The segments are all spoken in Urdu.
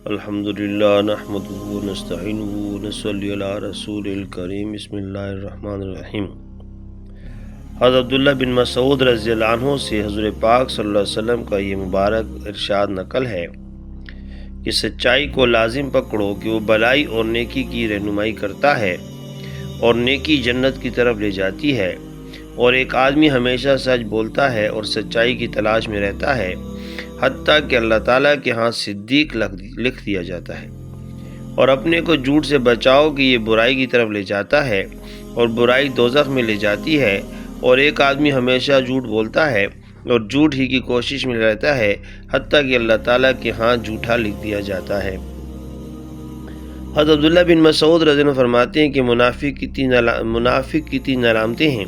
الحمدللہ نحمدہ ونستعینہ ونصلی علی رسول الکریم بسم اللہ الرحمن الرحیم۔ حضرت عبداللہ بن مسعود رضی اللہ عنہ سے حضور پاک صلی اللہ علیہ وسلم کا یہ مبارک ارشاد نقل ہے کہ سچائی کو لازم پکڑو کہ وہ بلائی اور نیکی کی رہنمائی کرتا ہے اور نیکی جنت کی طرف لے جاتی ہے، اور ایک آدمی ہمیشہ سچ بولتا ہے اور سچائی کی تلاش میں رہتا ہے حتیٰ کہ اللہ تعالیٰ کے ہاں صدیق لکھ دیا جاتا ہے۔ اور اپنے کو جھوٹ سے بچاؤ کہ یہ برائی کی طرف لے جاتا ہے اور برائی دوزخ میں لے جاتی ہے، اور ایک آدمی ہمیشہ جھوٹ بولتا ہے اور جھوٹ ہی کی کوشش میں رہتا ہے حتیٰ کہ اللہ تعالیٰ کے ہاں جھوٹا لکھ دیا جاتا ہے۔ حضرت عبداللہ بن مسعود رضی اللہ عنہ فرماتے ہیں کہ منافق کی تین علامتیں ہیں: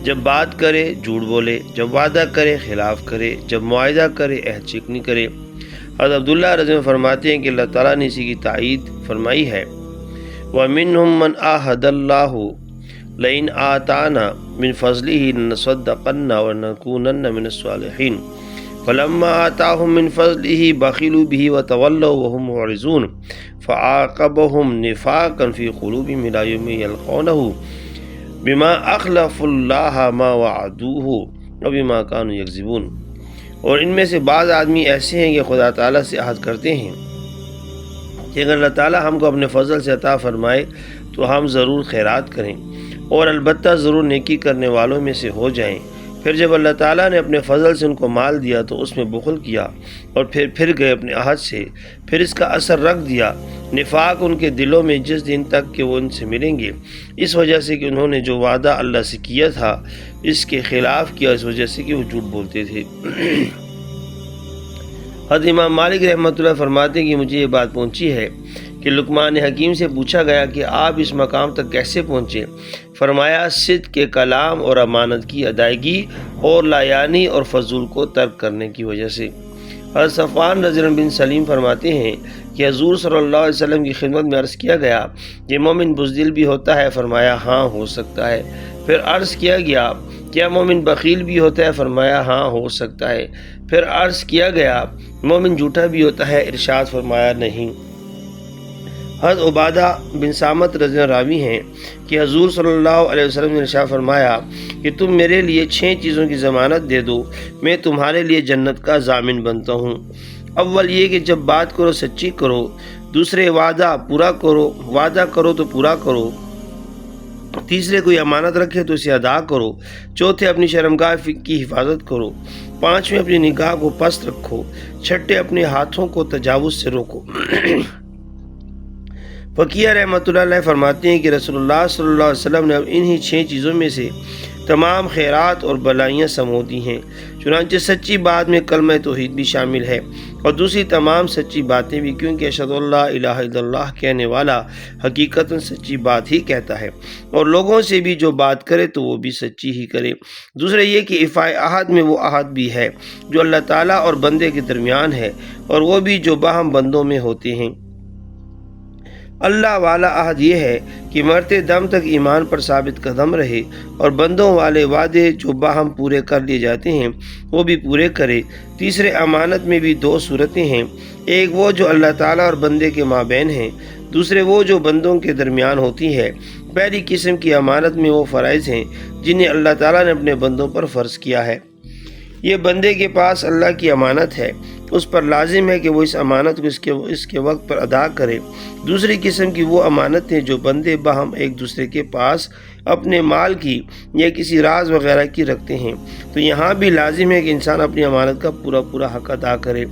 جب بات کرے جھوٹ بولے، جب وعدہ کرے خلاف کرے، جب معاہدہ کرے عہد چکنی کرے۔ حضرت عبداللہ رضی اللہ عنہ فرماتے ہیں کہ اللہ تعالیٰ نے اسی کی تائید فرمائی ہے: وَمِنْهُمْ مَنْ آهَدَ اللَّهُ لَئِنْ آتَانَا مِنْ فَضْلِهِ لَنَصَدَّقَنَّ وَلَنَكُونَنَّ مِنَ الصَّالِحِينَ فَلَمَّا آتَاهُم مِّن فَضْلِهِ بَخِلُوا بِهِ وَتَوَلَّوْا وَهُمْ مُعْرِضُونَ فَعَاقَبَهُمْ نِفَاقًا فِي قُلُوبِهِمْ إِلَى يَوْمِ يَلْقَوْنَهُ بما اخلف اللہ ما وعدوہ وبما کانوا یکذبون۔ اور ان میں سے بعض آدمی ایسے ہیں کہ خدا تعالیٰ سے عہد کرتے ہیں کہ اگر اللہ تعالیٰ ہم کو اپنے فضل سے عطا فرمائے تو ہم ضرور خیرات کریں اور البتہ ضرور نیکی کرنے والوں میں سے ہو جائیں۔ پھر جب اللہ تعالیٰ نے اپنے فضل سے ان کو مال دیا تو اس میں بخل کیا اور پھر گئے اپنے عہد سے، پھر اس کا اثر رکھ دیا نفاق ان کے دلوں میں جس دن تک کہ وہ ان سے ملیں گے، اس وجہ سے کہ انہوں نے جو وعدہ اللہ سے کیا تھا اس کے خلاف کیا، اس وجہ سے کہ وہ جھوٹ بولتے تھے۔ حضرت امام مالک رحمۃ اللہ فرماتے ہیں کہ مجھے یہ بات پہنچی ہے کہ لقمان حکیم سے پوچھا گیا کہ آپ اس مقام تک کیسے پہنچے؟ فرمایا صدق کے کلام اور امانت کی ادائیگی اور لایانی اور فضول کو ترک کرنے کی وجہ سے۔ حضرت صفوان رضی اللہ عنہ بن سلیم فرماتے ہیں کہ حضور صلی اللہ علیہ وسلم کی خدمت میں عرض کیا گیا کہ مومن بزدل بھی ہوتا ہے؟ فرمایا ہاں ہو سکتا ہے۔ پھر عرض کیا گیا کیا مومن بخیل بھی ہوتا ہے؟ فرمایا ہاں ہو سکتا ہے۔ پھر عرض کیا گیا مومن جھوٹا بھی ہوتا ہے؟ ارشاد فرمایا نہیں۔ حضرت عبادہ بن صامت رضی اللہ راوی ہیں کہ حضور صلی اللہ علیہ وسلم نے ارشاد فرمایا کہ تم میرے لیے 6 چیزوں کی ضمانت دے دو، میں تمہارے لیے جنت کا ضامن بنتا ہوں۔ اول یہ کہ جب بات کرو سچی کرو، دوسرے وعدہ پورا کرو، وعدہ کرو تو پورا کرو، تیسرے کوئی امانت رکھے تو اسے ادا کرو، چوتھے اپنی شرمگاہ کی حفاظت کرو، پانچویں اپنی نگاہ کو پست رکھو، چھٹے اپنے ہاتھوں کو تجاوز سے روکو۔ فقیہ رحمۃ اللہ علیہ فرماتے ہیں کہ رسول اللہ صلی اللہ علیہ وسلم نے انہی 6 چیزوں میں سے تمام خیرات اور بلائیاں سمو دی ہیں۔ چنانچہ سچی بات میں کلمہ توحید بھی شامل ہے اور دوسری تمام سچی باتیں بھی، کیونکہ اشہد ان لا الہ الا اللہ کہنے والا حقیقتاً سچی بات ہی کہتا ہے، اور لوگوں سے بھی جو بات کرے تو وہ بھی سچی ہی کرے۔ دوسرے یہ کہ افائے عہد میں وہ عہد بھی ہے جو اللہ تعالیٰ اور بندے کے درمیان ہے، اور وہ بھی جو باہم بندوں میں ہوتے ہیں۔ اللہ والا عہد یہ ہے کہ مرتے دم تک ایمان پر ثابت قدم رہے، اور بندوں والے وعدے جو باہم پورے کر لیے جاتے ہیں وہ بھی پورے کرے۔ تیسرے امانت میں بھی 2 صورتیں ہیں، ایک وہ جو اللہ تعالیٰ اور بندے کے مابین ہیں، دوسرے وہ جو بندوں کے درمیان ہوتی ہے۔ پہلی قسم کی امانت میں وہ فرائض ہیں جنہیں اللہ تعالیٰ نے اپنے بندوں پر فرض کیا ہے، یہ بندے کے پاس اللہ کی امانت ہے، اس پر لازم ہے کہ وہ اس امانت کو اس کے وقت پر ادا کرے۔ دوسری قسم کی وہ امانتیں جو بندے باہم ایک دوسرے کے پاس اپنے مال کی یا کسی راز وغیرہ کی رکھتے ہیں، تو یہاں بھی لازم ہے کہ انسان اپنی امانت کا پورا حق ادا کرے۔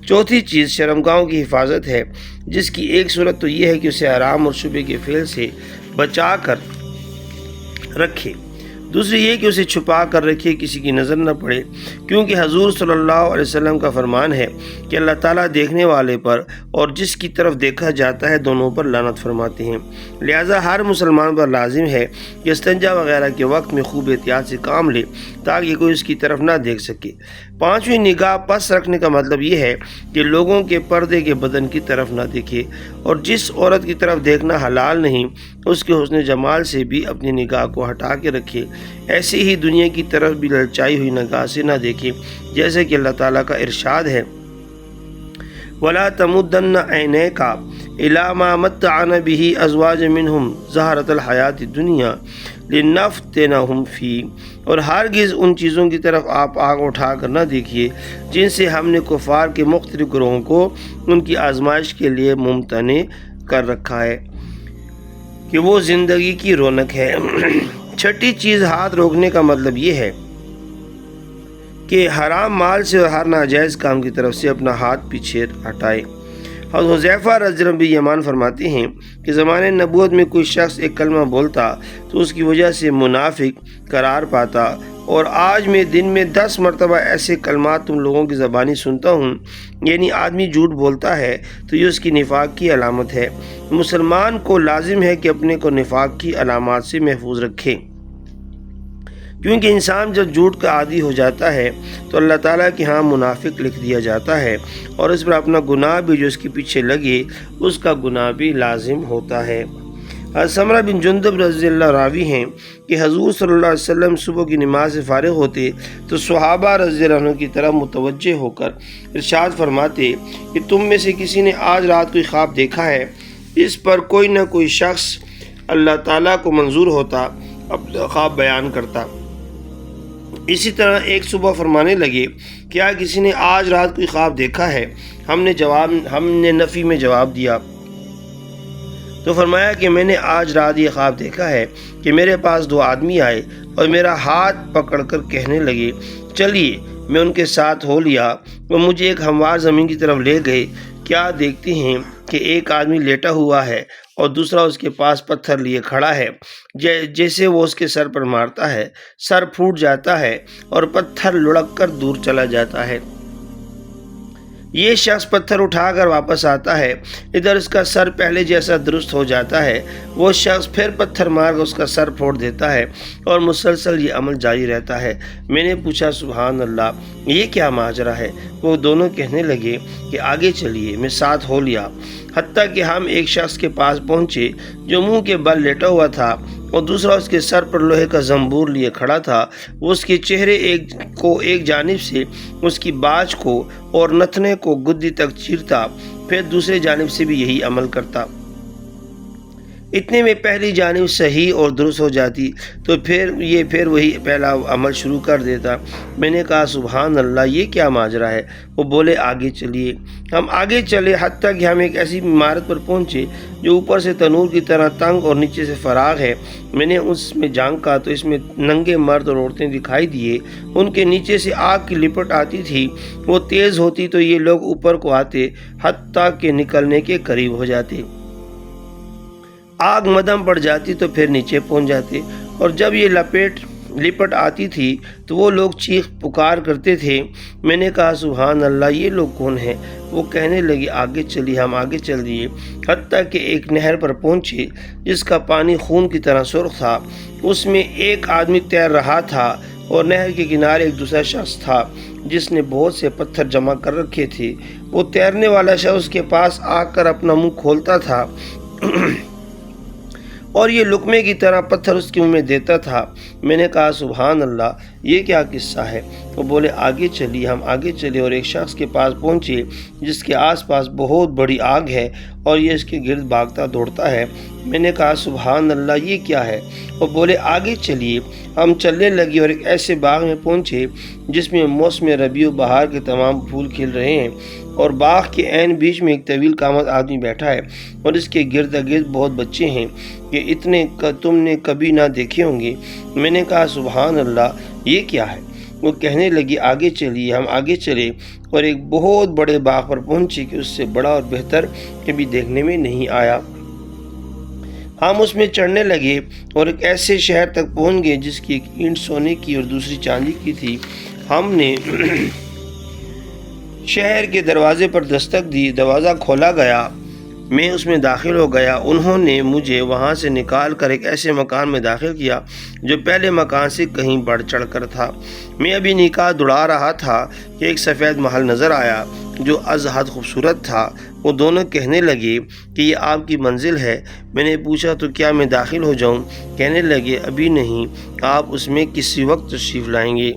چوتھی چیز شرمگاہوں کی حفاظت ہے، جس کی ایک صورت تو یہ ہے کہ اسے حرام اور شبہ کے فعل سے بچا کر رکھے، دوسری یہ کہ اسے چھپا کر رکھے، کسی کی نظر نہ پڑے، کیونکہ حضور صلی اللہ علیہ وسلم کا فرمان ہے کہ اللہ تعالیٰ دیکھنے والے پر اور جس کی طرف دیکھا جاتا ہے دونوں پر لعنت فرماتے ہیں۔ لہٰذا ہر مسلمان پر لازم ہے کہ استنجا وغیرہ کے وقت میں خوب احتیاط سے کام لے تاکہ کوئی اس کی طرف نہ دیکھ سکے۔ پانچویں نگاہ پس رکھنے کا مطلب یہ ہے کہ لوگوں کے پردے کے بدن کی طرف نہ دیکھے، اور جس عورت کی طرف دیکھنا حلال نہیں اس کے حسن جمال سے بھی اپنی نگاہ کو ہٹا کے رکھے۔ ایسے ہی دنیا کی طرف بھی للچائی ہوئی نگاہ سے نہ دیکھے، جیسے کہ اللہ تعالیٰ کا ارشاد ہے ولا تمدن عینیک الی ما متعنا به ازواج منہم زہرۃ الحیات الدنیا لنفتنہم فی، اور ہرگز ان چیزوں کی طرف آپ آنکھ اٹھا کر نہ دیکھیے جن سے ہم نے کفار کے مختلف گروہوں کو ان کی آزمائش کے لیے ممتنع کر رکھا ہے کہ وہ زندگی کی رونق ہے۔ چھٹی چیز ہاتھ روکنے کا مطلب یہ ہے کہ حرام مال سے اور ہر ناجائز کام کی طرف سے اپنا ہاتھ پیچھے ہٹائے۔ حضرت حذیفہ رضی اللہ عنہ یمان فرماتے ہیں کہ زمانے نبوت میں کوئی شخص ایک کلمہ بولتا تو اس کی وجہ سے منافق قرار پاتا، اور آج میں دن میں 10 مرتبہ ایسے کلمات تم لوگوں کی زبانی سنتا ہوں، یعنی آدمی جھوٹ بولتا ہے تو یہ اس کی نفاق کی علامت ہے۔ مسلمان کو لازم ہے کہ اپنے کو نفاق کی علامات سے محفوظ رکھے، کیونکہ انسان جب جھوٹ کا عادی ہو جاتا ہے تو اللہ تعالیٰ کے ہاں منافق لکھ دیا جاتا ہے، اور اس پر اپنا گناہ بھی جو اس کے پیچھے لگے اس کا گناہ بھی لازم ہوتا ہے۔ سمرہ بن جندب رضی اللہ راوی ہیں کہ حضور صلی اللہ علیہ وسلم صبح کی نماز سے فارغ ہوتے تو صحابہ رضی اللہ عنہ کی طرف متوجہ ہو کر ارشاد فرماتے کہ تم میں سے کسی نے آج رات کوئی خواب دیکھا ہے؟ اس پر کوئی نہ کوئی شخص اللہ تعالیٰ کو منظور ہوتا، اپنا خواب بیان کرتا۔ اسی طرح ایک صبح فرمانے لگے کیا کسی نے آج رات کوئی خواب دیکھا ہے؟ ہم نے نفی میں جواب دیا تو فرمایا کہ میں نے آج رات یہ خواب دیکھا ہے کہ میرے پاس 2 آدمی آئے اور میرا ہاتھ پکڑ کر کہنے لگے چلیے، میں ان کے ساتھ ہو لیا۔ وہ مجھے ایک ہموار زمین کی طرف لے گئے، کیا دیکھتے ہیں کہ ایک آدمی لیٹا ہوا ہے اور دوسرا اس کے پاس پتھر لیے کھڑا ہے، جیسے وہ اس کے سر پر مارتا ہے سر پھوٹ جاتا ہے اور پتھر لڑک کر دور چلا جاتا ہے۔ یہ شخص پتھر اٹھا کر واپس آتا ہے، ادھر اس کا سر پہلے جیسا درست ہو جاتا ہے، وہ شخص پھر پتھر مار کر اس کا سر پھوڑ دیتا ہے، اور مسلسل یہ عمل جاری رہتا ہے۔ میں نے پوچھا سبحان اللہ، یہ کیا ماجرا ہے؟ وہ دونوں کہنے لگے کہ آگے چلیے، میں ساتھ ہو لیا، حتیٰ کہ ہم ایک شخص کے پاس پہنچے جو منہ کے بل لیٹا ہوا تھا اور دوسرا اس کے سر پر لوہے کا زنبور لیے کھڑا تھا۔ وہ اس کے چہرے کو ایک جانب سے اس کی باج کو اور نتنے کو گدی تک چیرتا، پھر دوسرے جانب سے بھی یہی عمل کرتا۔ اتنے میں پہلی جانب صحیح اور درست ہو جاتی تو پھر وہی پہلا عمل شروع کر دیتا۔ میں نے کہا سبحان اللہ، یہ کیا ماجرا ہے؟ وہ بولے آگے چلیے۔ ہم آگے چلے حتیٰ کہ ہم ایک ایسی عمارت پر پہنچے جو اوپر سے تنور کی طرح تنگ اور نیچے سے فراغ ہے۔ میں نے اس میں جھانکا تو اس میں ننگے مرد اور عورتیں دکھائی دیے، ان کے نیچے سے آگ کی لپٹ آتی تھی، وہ تیز ہوتی تو یہ لوگ اوپر کو آتے حتیٰ کہ نکلنے کے قریب ہو جاتے، آگ مدھم پڑ جاتی تو پھر نیچے پہنچ جاتے، اور جب یہ لپٹ آتی تھی تو وہ لوگ چیخ پکار کرتے تھے۔ میں نے کہا سبحان اللہ، یہ لوگ کون ہیں؟ وہ کہنے لگے آگے چلیے۔ ہم آگے چل دیے حتیٰ کہ ایک نہر پر پہنچے جس کا پانی خون کی طرح سرخ تھا، اس میں ایک آدمی تیر رہا تھا، اور نہر کے کنارے ایک دوسرا شخص تھا جس نے بہت سے پتھر جمع کر رکھے تھے۔ وہ تیرنے والا شخص کے پاس آ کر اپنا منہ کھولتا تھا اور یہ لقمے کی طرح پتھر اس کے منہ میں دیتا تھا۔ میں نے کہا سبحان اللہ، یہ کیا قصہ ہے؟ وہ بولے آگے چلیے۔ ہم آگے چلے اور ایک شخص کے پاس پہنچے جس کے آس پاس بہت بڑی آگ ہے اور یہ اس کے گرد بھاگتا دوڑتا ہے۔ میں نے کہا سبحان اللہ، یہ کیا ہے؟ وہ بولے آگے چلیے۔ ہم چلنے لگے اور ایک ایسے باغ میں پہنچے جس میں موسم ربیع و بہار کے تمام پھول کھل رہے ہیں، اور باغ کے عین بیچ میں ایک طویل قامت آدمی بیٹھا ہے اور اس کے گرد گرد بہت بچے ہیں کہ اتنے تم نے کبھی نہ دیکھے ہوں گے۔ میں نے کہا سبحان اللہ، یہ کیا ہے؟ وہ کہنے لگی آگے چلیے۔ ہم آگے چلے اور ایک بہت بڑے باغ پر پہنچے کہ اس سے بڑا اور بہتر کبھی دیکھنے میں نہیں آیا۔ ہم اس میں چڑھنے لگے اور ایک ایسے شہر تک پہنچ گئے جس کی ایک اینٹ سونے کی اور دوسری چاندی کی تھی۔ ہم نے شہر کے دروازے پر دستک دی، دروازہ کھولا گیا، میں اس میں داخل ہو گیا۔ انہوں نے مجھے وہاں سے نکال کر ایک ایسے مکان میں داخل کیا جو پہلے مکان سے کہیں بڑھ چڑھ کر تھا۔ میں ابھی نکاح دوڑا رہا تھا کہ ایک سفید محل نظر آیا جو از حد خوبصورت تھا۔ وہ دونوں کہنے لگے کہ یہ آپ کی منزل ہے۔ میں نے پوچھا تو کیا میں داخل ہو جاؤں؟ کہنے لگے ابھی نہیں، آپ اس میں کسی وقت تشریف لائیں گے۔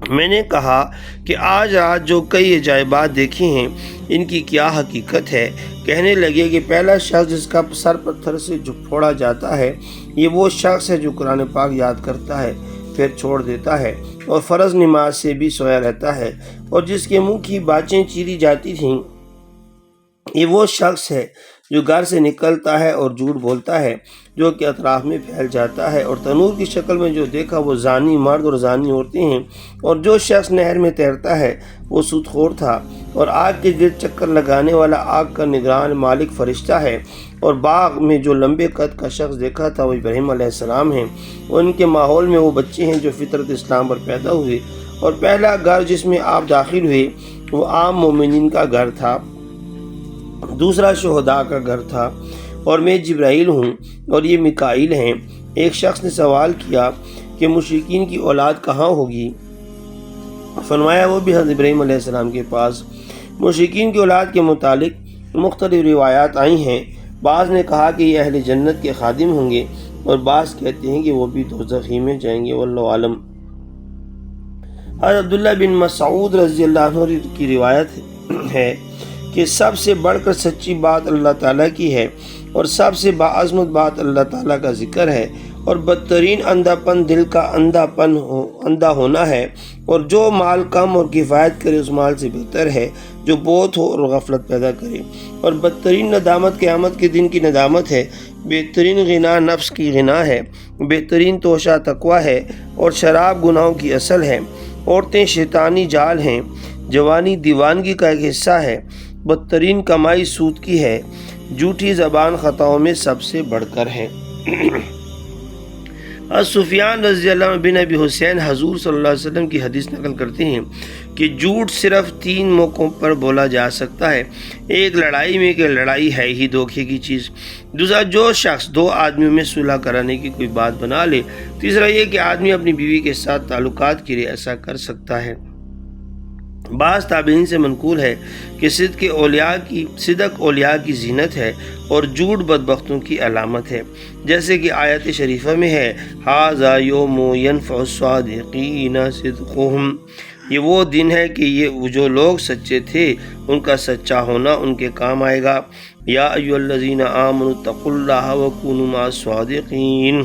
میں نے کہا کہ آج رات جو کئی عجائبات دیکھی ہیں ان کی کیا حقیقت ہے؟ کہنے لگے کہ پہلا شخص جس کا سر پتھر سے پھوڑا جاتا ہے یہ وہ شخص ہے جو قرآن پاک یاد کرتا ہے پھر چھوڑ دیتا ہے اور فرض نماز سے بھی سویا رہتا ہے، اور جس کے منہ کی باچیں چیری جاتی تھیں یہ وہ شخص ہے جو گھر سے نکلتا ہے اور جھوٹ بولتا ہے جو کہ اطراف میں پھیل جاتا ہے، اور تنور کی شکل میں جو دیکھا وہ زانی مرد اور زانی عورتیں ہیں، اور جو شخص نہر میں تیرتا ہے وہ سود خور تھا، اور آگ کے گرد چکر لگانے والا آگ کا نگران مالک فرشتہ ہے، اور باغ میں جو لمبے قد کا شخص دیکھا تھا وہ ابراہیم علیہ السلام ہیں، اور ان کے ماحول میں وہ بچے ہیں جو فطرت اسلام پر پیدا ہوئے، اور پہلا گھر جس میں آپ داخل ہوئے وہ عام مومنین کا گھر تھا، دوسرا شہداء کا گھر تھا، اور میں جبرائیل ہوں اور یہ میکائیل ہیں۔ ایک شخص نے سوال کیا کہ مشرکین کی اولاد کہاں ہوگی؟ فرمایا وہ بھی حضرت ابراہیم علیہ السلام کے پاس۔ مشرکین کی اولاد کے متعلق مختلف روایات آئی ہیں، بعض نے کہا کہ یہ اہل جنت کے خادم ہوں گے، اور بعض کہتے ہیں کہ وہ بھی دوزخی میں جائیں گے، واللہ عالم۔ حضرت عبداللہ بن مسعود رضی اللہ عنہ کی روایت ہے کہ سب سے بڑھ کر سچی بات اللہ تعالیٰ کی ہے، اور سب سے باعظمت بات اللہ تعالیٰ کا ذکر ہے، اور بدترین اندھا پن دل کا اندھا ہونا ہے، اور جو مال کم اور کفایت کرے اس مال سے بہتر ہے جو بہت ہو اور غفلت پیدا کرے، اور بدترین ندامت قیامت کے دن کی ندامت ہے، بہترین غنا نفس کی غنا ہے، بہترین توشہ تقوی ہے، اور شراب گناہوں کی اصل ہے، عورتیں شیطانی جال ہیں، جوانی دیوانگی کا ایک حصہ ہے، بدترین کمائی سود کی ہے، جھوٹی زبان خطاؤں میں سب سے بڑھ کر ہے۔ سفیان رضی اللہ عنہ بن ابی حسین حضور صلی اللہ علیہ وسلم کی حدیث نقل کرتے ہیں کہ جھوٹ صرف 3 موقعوں پر بولا جا سکتا ہے، ایک لڑائی میں کہ لڑائی ہے ہی دھوکے کی چیز، دوسرا جو شخص 2 آدمیوں میں صلح کرانے کی کوئی بات بنا لے، تیسرا یہ کہ آدمی اپنی بیوی کے ساتھ تعلقات کے لیے ایسا کر سکتا ہے۔ بعض تابعین سے منقول ہے کہ صدق اولیاء کی زینت ہے اور جھوٹ بدبختوں کی علامت ہے، جیسے کہ آیت شریفہ میں ہے ھذا یوم ینفع الصادقین صدقہم، یہ وہ دن ہے کہ یہ جو لوگ سچے تھے ان کا سچا ہونا ان کے کام آئے گا۔ یا ایھا الذین آمنوا اتقوا اللہ وکونوا مع الصادقین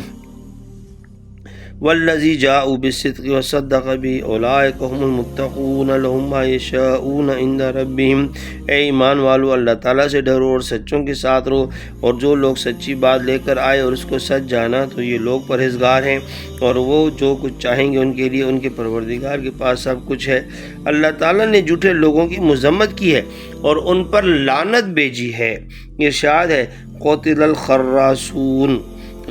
والذی جاءوا بالصدق وصدق به اولئک هم المتقون لهم ما یشاءون عند ربهم۔ اے ایمان والو اللہ تعالیٰ سے ڈرو اور سچوں کے ساتھ رہو، اور جو لوگ سچی بات لے کر آئے اور اس کو سچ جانا تو یہ لوگ پرہیزگار ہیں، اور وہ جو کچھ چاہیں گے ان کے لیے ان کے پروردگار کے پاس سب کچھ ہے۔ اللہ تعالیٰ نے جھوٹے لوگوں کی مذمت کی ہے اور ان پر لعنت بھیجی ہے۔ ارشاد ہے قتل الخراسون،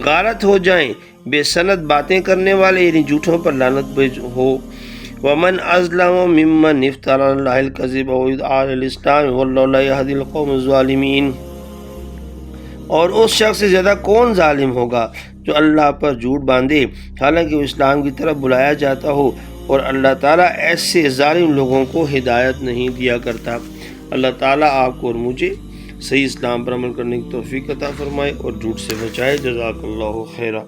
غارت ہو جائیں بے سند باتیں کرنے والے، یعنی جھوٹوں پر لعنت ہو۔ ومن اظلم ممن افترى على الله الكذب ويدعى الى الاسلام والله لا يهدي القوم الظالمين، اور اس شخص سے زیادہ کون ظالم ہوگا جو اللہ پر جھوٹ باندھے حالانکہ وہ اسلام کی طرف بلایا جاتا ہو، اور اللہ تعالیٰ ایسے ظالم لوگوں کو ہدایت نہیں دیا کرتا۔ اللہ تعالیٰ آپ کو اور مجھے صحیح اسلام پر عمل کرنے کی توفیق عطا فرمائے اور جھوٹ سے بچائے۔ جزاک اللہ خیرہ۔